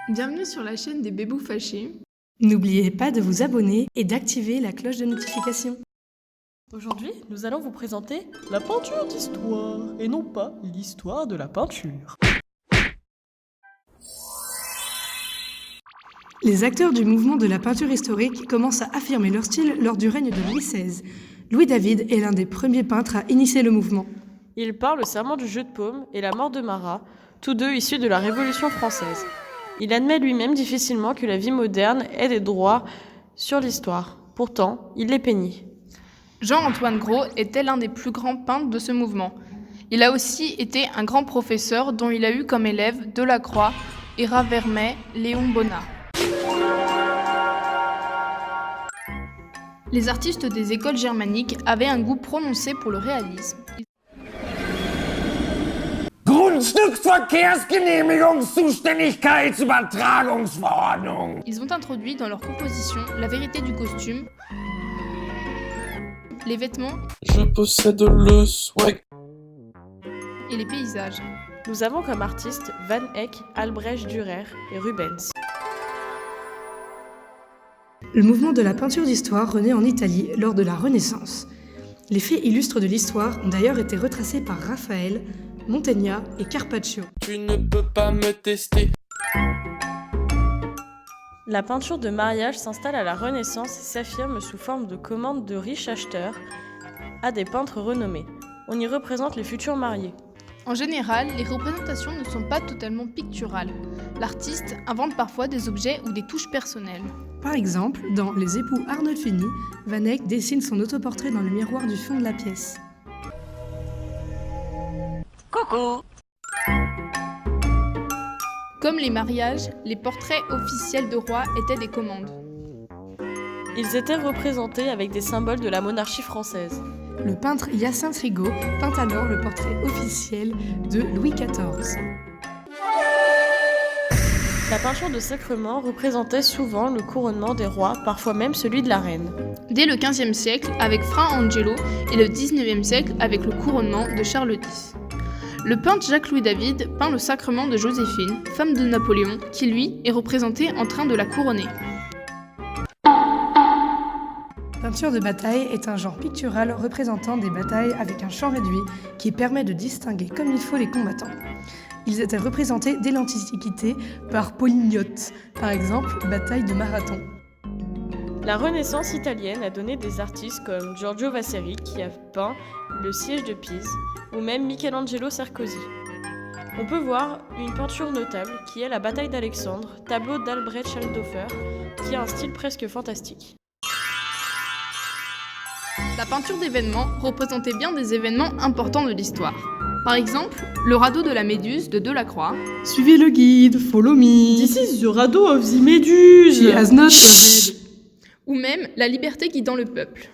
Bienvenue sur la chaîne des Bébous Fâchés. N'oubliez pas de vous abonner et d'activer la cloche de notification. Aujourd'hui, nous allons vous présenter la peinture d'histoire, et non pas l'histoire de la peinture. Les acteurs du mouvement de la peinture historique commencent à affirmer leur style lors du règne de Louis XVI. Louis David est l'un des premiers peintres à initier le mouvement. Il peint le serment du jeu de paume et la mort de Marat, tous deux issus de la Révolution française. Il admet lui-même difficilement que la vie moderne ait des droits sur l'histoire. Pourtant, il les peignit. Jean-Antoine Gros était l'un des plus grands peintres de ce mouvement. Il a aussi été un grand professeur dont il a eu comme élèves Delacroix, Hérat Vermet, Léon Bonnat. Les artistes des écoles germaniques avaient un goût prononcé pour le réalisme. Grundstückverkehrsgenehmigungszuständigkeitsübertragungsverordnung. Ils ont introduit dans leur composition la vérité du costume, les vêtements Je possède le swag. et les paysages. Nous avons comme artistes Van Eyck, Albrecht Dürer et Rubens. Le mouvement de la peinture d'histoire renaît en Italie lors de la Renaissance. Les faits illustres de l'histoire ont d'ailleurs été retracés par Raphaël, Mantegna et Carpaccio. Tu ne peux pas me tester. La peinture de mariage s'installe à la Renaissance et s'affirme sous forme de commande de riches acheteurs à des peintres renommés. On y représente les futurs mariés. En général, les représentations ne sont pas totalement picturales. L'artiste invente parfois des objets ou des touches personnelles. Par exemple, dans Les époux Arnolfini, Van Eyck dessine son autoportrait dans le miroir du fond de la pièce. Coucou. Comme les mariages, les portraits officiels de rois étaient des commandes. Ils étaient représentés avec des symboles de la monarchie française. Le peintre Hyacinthe Rigaud peint alors le portrait officiel de Louis XIV. La peinture de sacrement représentait souvent le couronnement des rois, parfois même celui de la reine. Dès le XVe siècle avec Fra Angelo et le XIXe siècle avec le couronnement de Charles X. Le peintre Jacques-Louis David peint le sacrement de Joséphine, femme de Napoléon, qui lui est représenté en train de la couronner. Peinture de bataille est un genre pictural représentant des batailles avec un champ réduit qui permet de distinguer comme il faut les combattants. Ils étaient représentés dès l'Antiquité par Polygnote, par exemple bataille de Marathon. La Renaissance italienne a donné des artistes comme Giorgio Vasari qui a peint le siège de Pise, ou même Michelangelo Sarkozy. On peut voir une peinture notable qui est la bataille d'Alexandre, tableau d'Albrecht Schaldhofer, qui a un style presque fantastique. La peinture d'événements représentait bien des événements importants de l'histoire. Par exemple, le radeau de la Méduse de Delacroix, Suivez le guide, follow me. This is the radeau of the Méduse. She has not a head. ou même la liberté guidant le peuple.